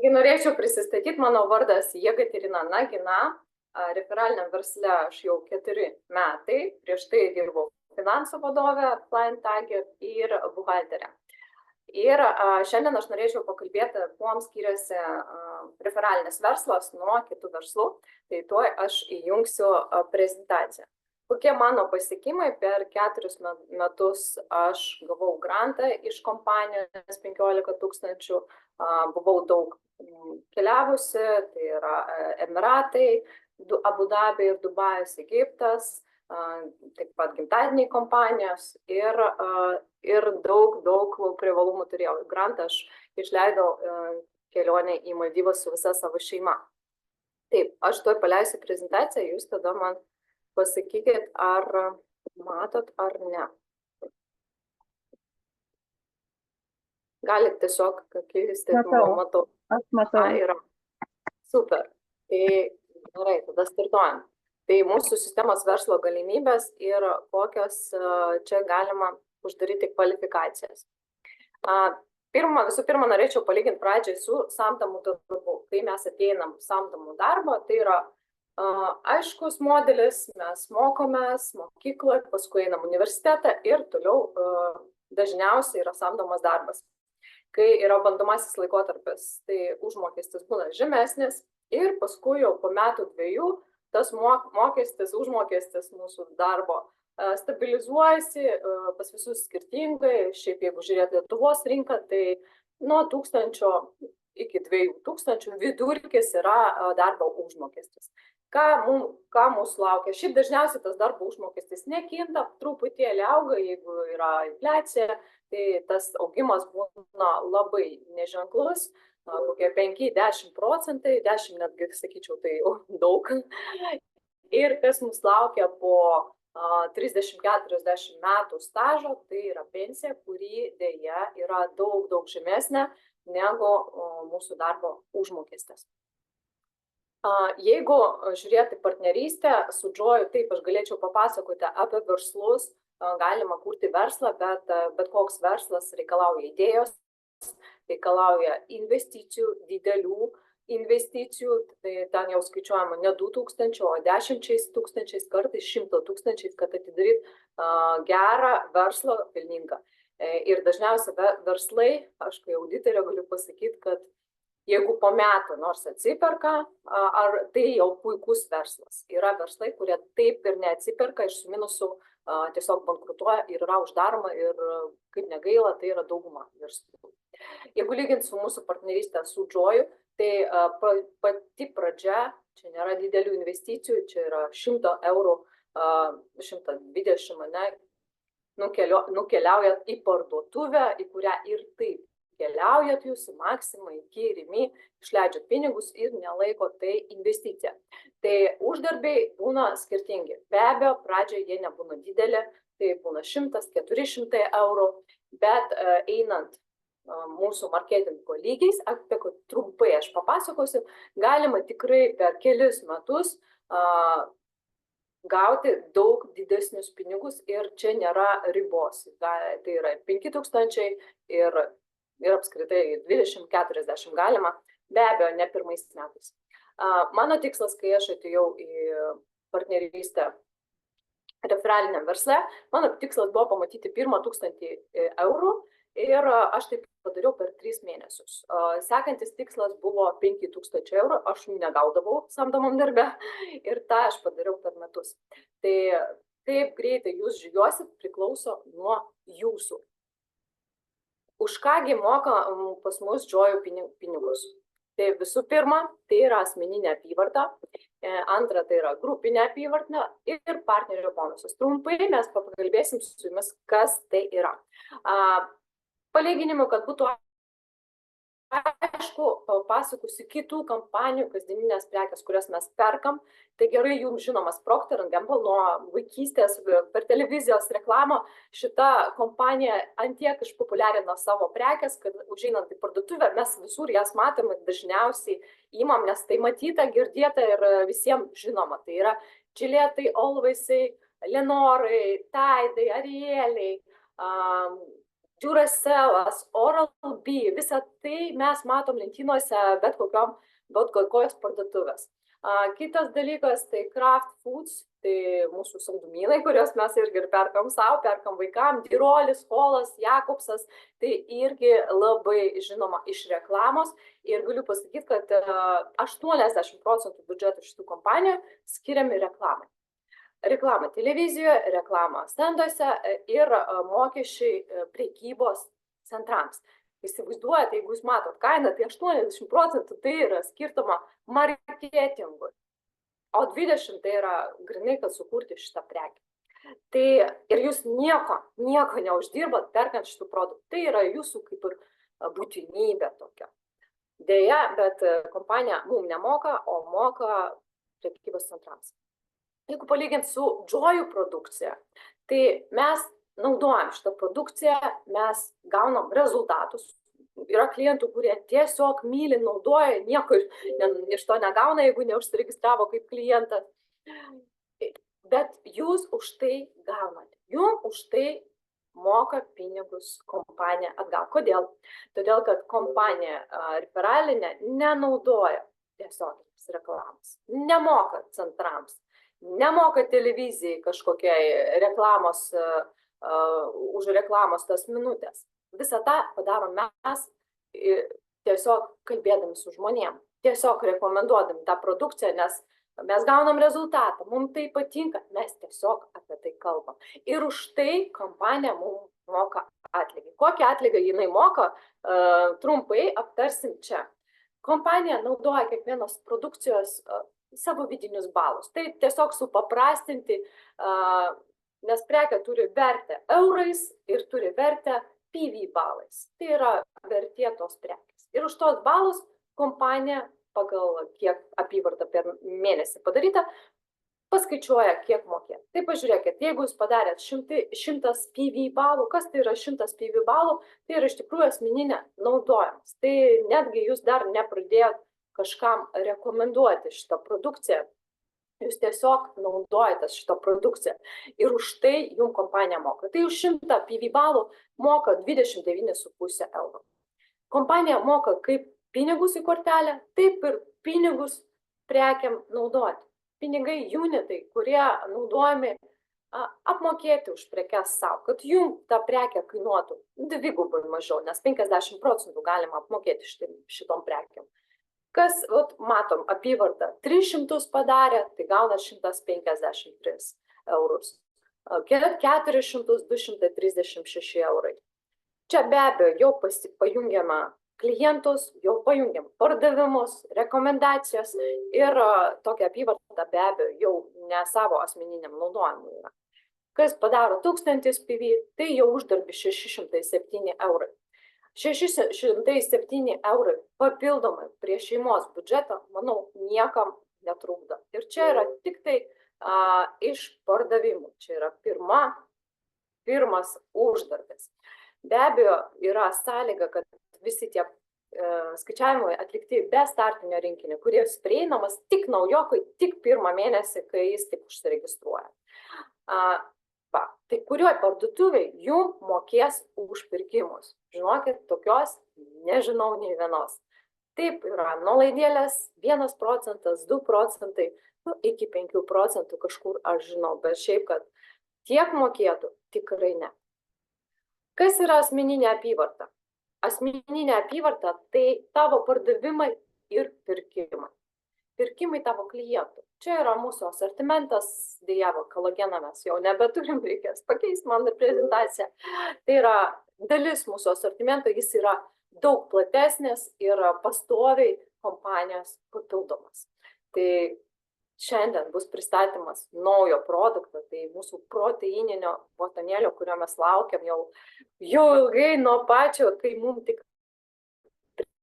Taigi norėčiau prisistatyti, mano vardas Jekaterina Nagina, referaliniam versle aš jau 4 metai, prieš tai dirbau finansų vadovę Client Target ir buhalterę. Ir šiandien aš norėčiau pakalbėti, kuom skiriasi referalinis verslas nuo kitų verslų, tai tuoj aš įjungsiu prezentaciją. Kokie mano pasiekimai per 4 metus aš gavau grantą iš kompanijos 15 000, buvau daug keliavusi, tai yra Emiratai, Abu Dabi ir Dubajus, Egiptas, taip pat gimtadieniai kompanijos ir daug privalumų turėjau. Grantą aš išleidau kelionę į Maldyvas su visa savo šeima. Taip, aš tuoj paleisiu prezentaciją, jūs tada man pasakykit, ar matot ar ne. Galit tiesiog keisti, matau. Aš matau. Yra. Super. Tai gerai, tada startuojam. Tai mūsų sistemos verslo galimybės ir kokios čia galima uždaryti kvalifikacijas. Visų pirma, norėčiau palyginti pradžiai su samdomu darbu. Kai mes ateinam samdomų darbo, tai yra aiškus modelis, mes mokomės mokykloje, paskui einam universitetą ir toliau dažniausiai yra samdomas darbas. Kai yra bandomasis laikotarpis, tai užmokestis būna žemesnis ir paskui jau po metų 2 tas užmokestis mūsų darbo stabilizuojasi pas visus skirtingai. Šiaip jeigu žiūrėti Lietuvos rinką, tai nuo 1000 iki 2000 vidurkis yra darbo užmokestis. Ką mūsų laukia? Šiaip dažniausiai tas darbo užmokestis nekinta, truputėlį auga, jeigu yra infliacija, tai tas augimas būna labai neženklus, kokie 5–10%, 10 netgi sakyčiau, tai daug. Ir kas mus laukia po 30–40 metų stažo, tai yra pensija, kuri dėja yra daug žemesnė negu mūsų darbo užmokestis. Jeigu žiūrėti partnerystę su Joyu, taip aš galėčiau papasakoti apie verslus, galima kurti verslą, bet koks verslas reikalauja idėjos, reikalauja investicijų, didelių investicijų, tai ten jau skaičiuojama ne 2000, o 10 000, kartais 100 000, kad atidaryt gerą verslą pelningą. Ir dažniausiai verslai, aš kai auditorė galiu pasakyti, kad jeigu po metų nors atsiperka, ar tai jau puikus verslas. Yra verslai, kurie taip ir neatsiperka, iš su minusu tiesiog bankrutuoja ir yra uždaroma ir kaip negaila, tai yra dauguma verslų. Jeigu lyginti su mūsų partnerystė su Joyu, tai pati pradžia, čia nėra didelių investicijų, čia yra 100 eurų, 120, nukeliauja į parduotuvę, į kurią ir taip keliaujat jūs į Maksimą, į Rimi, išleidžiat pinigus ir nelaiko tai investicija. Tai uždarbiai būna skirtingi. Be abejo, pradžioje jie nebūna didelė, tai būna 100–400 eurų, bet einant mūsų marketingo lygiais, apie ką trumpai aš papasakosiu, galima tikrai per kelis metus gauti daug didesnius pinigus ir čia nėra ribos. Tai yra 5000 ir apskritai 20–40 galima, be abejo, ne pirmais metais. Mano tikslas, kai aš atėjau į partnerystę referaliniam versle, mano tikslas buvo pamatyti 1000 eurų ir aš taip padariau per 3 mėnesius. Sekantis tikslas buvo 5000 eurų, aš negaudavau samdomam darbe ir tą aš padariau per metus. Tai kaip greitai jūs žygiuosit, priklauso nuo jūsų. Už kągi moka pas mus Joyu pinigus? Tai visų pirma, tai yra asmeninė apyvarta, antra, tai yra grupinė apyvarta ir partnerio bonusas. Trumpai mes pakalbėsim su jumis, kas tai yra. Palyginimui, kad būtų aišku, papasakosiu kitų kompanijų kasdieninės prekės, kurias mes perkam. Tai gerai jums žinomas Procter & Gamble nuo vaikystės per televizijos reklamą. Šita kompanija antiek išpopuliarino savo prekės, kad užeinant į parduotuvę mes visur jas matome, dažniausiai įmam, nes tai matyta, girdėta ir visiems žinoma. Tai yra Gillettai, Alwaysai, Lenorai, Taidai, Arieliai, Duracellas, Oral-B, visą tai mes matom lentynose bet kokios parduotuvės. Kitas dalykas tai Kraft Foods, tai mūsų saldumynai, kuriuos mes irgi perkam savo, perkam vaikam, Tyrolis, Holas, Jakobsas, tai irgi labai žinoma iš reklamos ir galiu pasakyti, kad 80% biudžeto šitų kompanijų skiriami reklamai. Reklama televizijoje, reklama stenduose ir mokesčiai prekybos centrams. Įsivaizduojate, jeigu jūs matot kainą, tai 80% tai yra skirtama marketingui, o 20% tai yra grinai, kad sukurti šitą prekę. Tai ir jūs nieko neuždirbat perkant šitų produktų. Tai yra jūsų kaip ir būtinybė tokia. Deja, bet kompanija mums nemoka, o moka prekybos centrams. Jeigu palyginti su Joy produkcija, tai mes naudojam šitą produkciją, mes gaunam rezultatus. Yra klientų, kurie tiesiog myli, naudoja, nieko iš to negauna, jeigu neužsiregistravo kaip klientas. Bet jūs už tai gaunate. Jums už tai moka pinigus kompanija atgal. Kodėl? Todėl, kad kompanija referalinė nenaudoja tiesioginės reklamos, nemoka centrams, nemoka televizijai kažkokiai reklamos, už reklamos tas minutės. Visą tą padarom mes tiesiog kalbėdami su žmonėm, tiesiog rekomenduodami tą produkciją, nes mes gaunam rezultatą, mums tai patinka, mes tiesiog apie tai kalbam. Ir už tai kompanija mums moka atlygį. Kokį atlygį jinai moka, trumpai aptarsim čia. Kompanija naudoja kiekvienos produkcijos savo vidinius balus. Tai tiesiog supaprastinti, nes prekė turi vertę eurais ir turi vertę PV balais. Tai yra vertė tos prekės. Ir už tos balus kompanija pagal kiek apyvarta per mėnesį padaryta, paskaičiuoja, kiek mokėt. Tai pažiūrėkit, jeigu jūs padarėt 100 PV balų, kas tai yra 100 PV balų, tai yra iš tikrųjų asmeninė naudojimas. Tai netgi jūs dar nepradėjot kažkam rekomenduoti šitą produkciją, jūs tiesiog naudojate šitą produkciją ir už tai jums kompanija moka. Tai už 100 PV balų moka 29,5 eurų. Kompanija moka kaip pinigus į kortelę, taip ir pinigus prekiam naudoti. Pinigai unitai, kurie naudojami apmokėti už prekes savo, kad jums ta prekė kainuotų dvigubai mažiau, nes 50% galima apmokėti šitom prekiam. Kas, matom, apyvartą 300 padarė, tai gauna 153 eurus. 400, 236 eurai. Čia be abejo jau pajungiama klientus, jau pajungiam pardavimus, rekomendacijas ir tokia apyvarta be abejo jau ne savo asmeniniam naudojimui yra. Kas padaro 1000 PV, tai jau uždarbi 607 eurai. 607 eurai papildomai prie šeimos biudžeto, manau, niekam netrukdo. Ir čia yra tik tai iš pardavimų. Čia yra pirmas uždarbis. Be abejo, yra sąlyga, kad visi tie skaičiavimai atlikti be startinio rinkinio, kuris prieinamas tik naujokui, tik pirmą mėnesį, kai jis tik užsiregistruoja. Tai kurioj parduotuvėj jum mokės už pirkimus? Žinokit, tokios nežinau nei vienos. Taip yra nuolaidėlės 1%, 2%, iki 5% kažkur aš žinau, bet šiaip, kad tiek mokėtų, tikrai ne. Kas yra asmeninė apyvarta? Asmeninė apyvarta tai tavo pardavimai ir pirkimai. Pirkimai tavo klientų. Čia yra mūsų asortimentas, dėja, kolageną mes jau nebeturim, reikės pakeisti man prezentaciją. Tai yra dalis mūsų asortimento, jis yra daug platesnis ir pastoviai kompanijos papildomas. Tai šiandien bus pristatymas naujo produkto, tai mūsų proteininio botanėlio, kurio mes laukiam jau ilgai nuo pačio, kai mums tik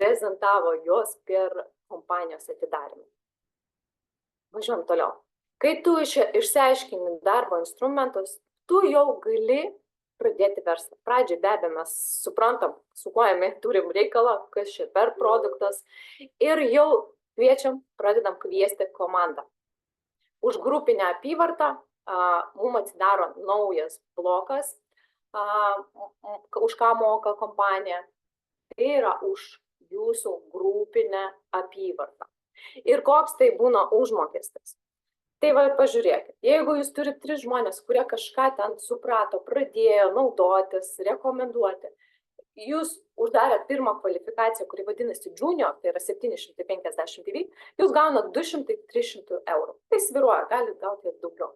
prezentavo jos per kompanijos atidarymą. Važiuojam toliau. Kai tu išsiaiškini darbo instrumentus, tu jau gali pradėti verslą. Pradžiai be abejo mes suprantam, su kuo mes turim reikalą, kas čia per produktas ir jau pradedam kviesti komandą. Už grupinę apyvartą mums atsidaro naujas blokas, už ką moka kompanija. Tai yra už jūsų grupinę apyvartą. Ir koks tai būna užmokestis. Tai va, pažiūrėkit, jeigu jūs turite 3 žmonės, kurie kažką ten suprato, pradėjo naudotis, rekomenduoti, jūs uždarėt pirmą kvalifikaciją, kuri vadinasi junior, tai yra 750 PV, jūs gaunat 200-300 eurų. Tai sviruoja, galite gauti ir daugiau.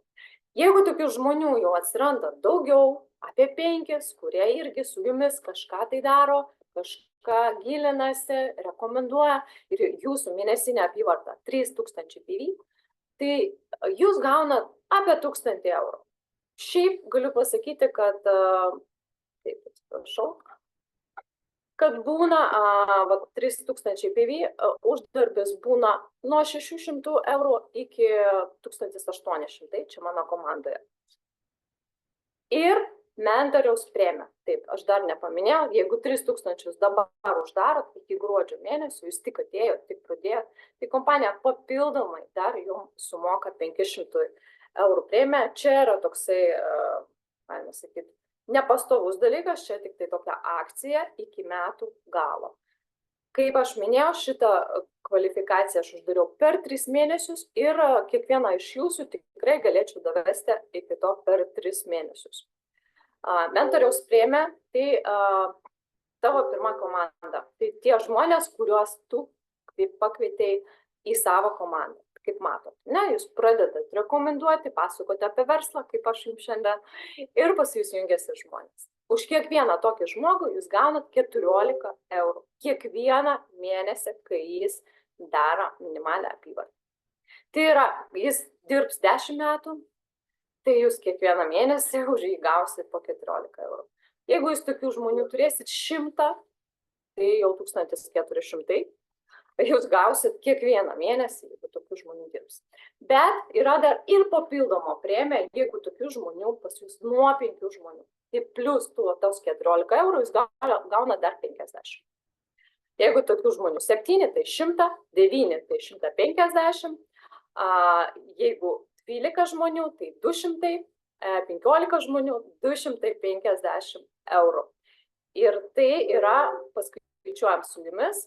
Jeigu tokių žmonių jau atsiranda daugiau, apie 5, kurie irgi su jumis kažką tai daro, kažką gilinasi, rekomenduoja ir jūsų mėnesinė apyvarta 3000 PV, tai jūs gaunat apie 1000 eurų. Šiaip galiu pasakyti, kad, taip, atsiprašau, kad būna 3000 PV, uždarbis būna nuo 600 eurų iki 1800, čia mano komandoje. Ir mentoriaus premija. Taip, aš dar nepaminėjau, jeigu 3000 dabar uždarot iki gruodžio mėnesio, jūs tik atėjot, tik pradėjot, tai kompanija papildomai dar jums sumoka 500 eurų premiją. Čia yra toksai, galima sakyti, nepastovus dalykas, čia tik tai tokia akcija iki metų galo. Kaip aš minėjau, šitą kvalifikaciją aš uždariau per 3 mėnesius ir kiekvieną iš jūsų tikrai galėčiau davesti iki to per 3 mėnesius. Mentoriaus premija, tai tavo pirma komanda. Tai tie žmonės, kuriuos tu pakvietei į savo komandą, kaip matot. Ne, jūs pradedat rekomenduoti, pasakoti apie verslą, kaip aš jums šiandien, ir pas jūs jungiasi žmonės. Už kiekvieną tokį žmogų jūs gaunat 14 eurų. Kiekvieną mėnesį, kai jis daro minimalią apyvartą. Tai yra, jis dirbs 10 metų, tai jūs kiekvieną mėnesį už jį gausit po 14 eurų. Jeigu jūs tokių žmonių turėsit 100, tai jau 1400, jūs gausit kiekvieną mėnesį, jeigu tokių žmonių dirbs. Bet yra dar ir papildoma premija, jeigu tokių žmonių pas jūs nuo 5 žmonių. Tai plus tos 14 eurų jūs gauna dar 50. Jeigu tokių žmonių 7, tai 100, 9, tai 150, jeigu 12 žmonių, tai 200, 15 žmonių, 250 eurų. Ir tai yra, paskaičiuojam su jumis,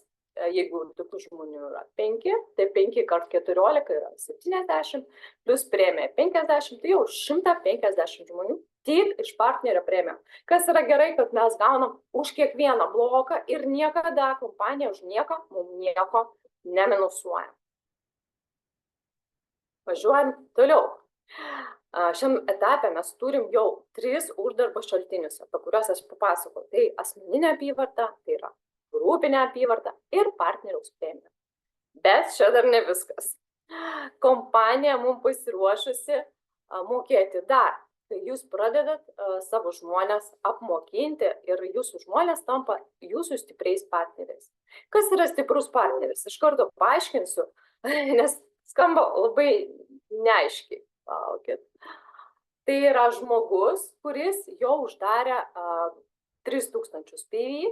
jeigu tokių žmonių yra 5, tai 5 kart 14 yra 70, plus premija 50, tai jau 150 žmonių tik iš partnerio premijų. Kas yra gerai, kad mes gaunam už kiekvieną bloką ir niekada kompanija už nieką mums nieko neminusuoja. Važiuojant toliau. Šiam etapė mes turim jau 3 uždarbo šaltinius, apie kuriuos aš papasakau. Tai asmeninė apyvarta, tai yra grupinė apyvarta ir partneriaus premija. Bet čia dar ne viskas. Kompanija mums pasiruošusi mokėti dar. Tai jūs pradedat savo žmonės apmokinti ir jūsų žmonės tampa jūsų stipriais partneriais. Kas yra stiprus partneris? Iš karto paaiškinsiu, nes skamba labai neaiškiai. Tai yra žmogus, kuris jau uždarė 3000 PV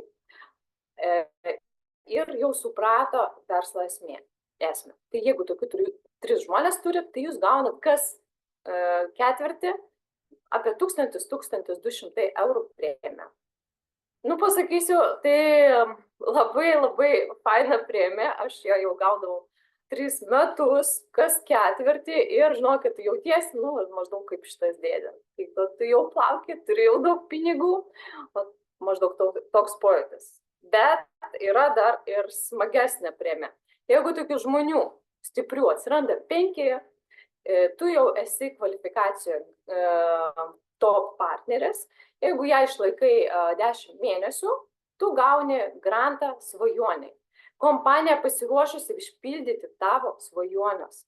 ir jau suprato verslo esmę. Tai jeigu tokių 3 žmonės turit, tai jūs gaunat kas ketvirtį apie 1000-1200 eurų premiją. Nu, pasakysiu, tai labai faina premija, aš ją jau gaudavau 3 metus, kas ketvirtį ir, žinokit, jautiesi, maždaug kaip šitas dėdė. Tai tu jau plauki, turi jau daug pinigų, maždaug toks pojūtis. Bet yra dar ir smagesnė premija. Jeigu tokių žmonių stiprių atsiranda 5, tu jau esi kvalifikacijoje top partneris. Jeigu ją išlaikai 10 mėnesių, tu gauni grantą svajoniai. Kompanija pasiruošusi išpildyti tavo svajonės.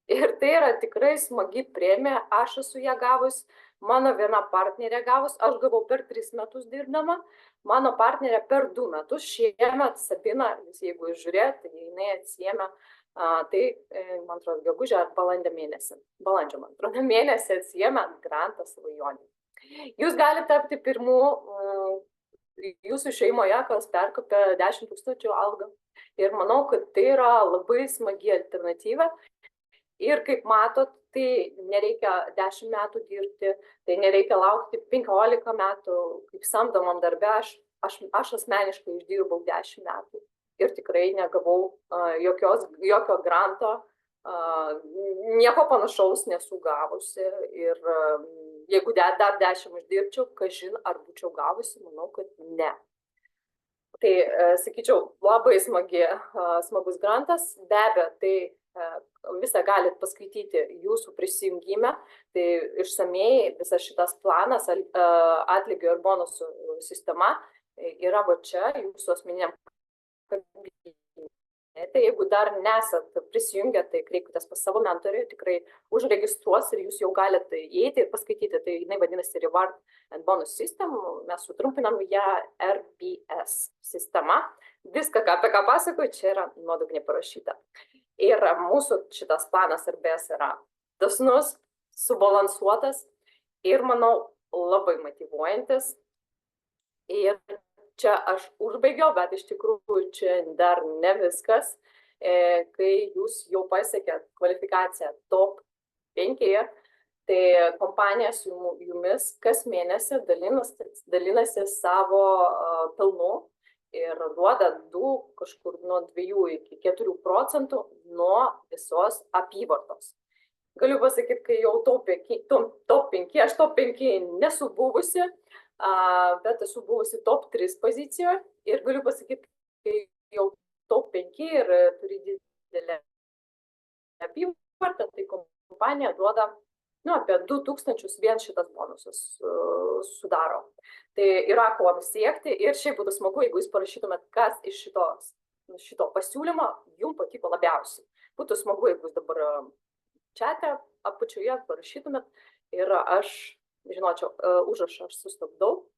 Ir tai yra tikrai smagi premija, aš esu ją gavus, mano viena partnerė gavus, aš gavau per 3 metus dirbdama, mano partnerė per 2 metus, šiemet Sabina, jeigu žiūrėt, jinai atsiėmė, tai, man atrodo, gegužę ar balandžio mėnesį atsiėmė grantą svajonį. Jūs galite tapti pirmų jūsų šeimoje, kas perkopia 10 000 algą. Ir manau, kad tai yra labai smagi alternatyva. Ir kaip matot, tai nereikia 10 metų dirbti, tai nereikia laukti 15 metų, kaip samdomam darbe. Aš asmeniškai išdirbau 10 metų ir tikrai negavau jokio granto, nieko panašaus nesu gavusi. Ir jeigu dar 10 uždirbčiau, kažin ar būčiau gavusi, manau, kad ne. Tai, sakyčiau, labai smagus grantas. Be abejo, tai visą galit paskaityti jūsų prisijungime, tai išsamei visas šitas planas, atlygio ir bonusų sistema yra va čia, jūsų asmeniniam kabinete. Jeigu dar nesat prisijungę, tai kreipkitės pas savo mentorių, tikrai užregistruos ir jūs jau galite įeiti ir paskaityti. Tai jinai vadinasi Reward and Bonus System, mes sutrumpinam ją RBS sistema. Viską, apie ką pasakoju, čia yra nuodugniai parašyta. Ir mūsų šitas planas RBS yra dosnus, subalansuotas ir, manau, labai motyvuojantis. Ir čia aš užbaigiau, bet iš tikrųjų čia dar ne viskas. Kai jūs jau pasiekėt kvalifikaciją top 5, tai kompanija su jumis kas mėnesį dalinasi savo pelnu ir duoda kažkur nuo 2 iki 4 procentų nuo visos apyvartos. Galiu pasakyti, kai jau top 5, aš top 5 nesu buvusi, bet esu buvusi top 3 pozicijoje ir galiu pasakyti, kai jau top 5 ir turi didelę apyvartą, tai kompanija duoda apie 2000 vien šitas bonusas sudaro. Tai yra kuo siekti ir šiaip būtų smagu, jeigu jūs parašytumėt, kas iš šito pasiūlymo jums patiko labiausiai. Būtų smagu, jeigu jūs dabar čate apačioje parašytumėt ir aš žinočiau, užrašą aš sustabdau.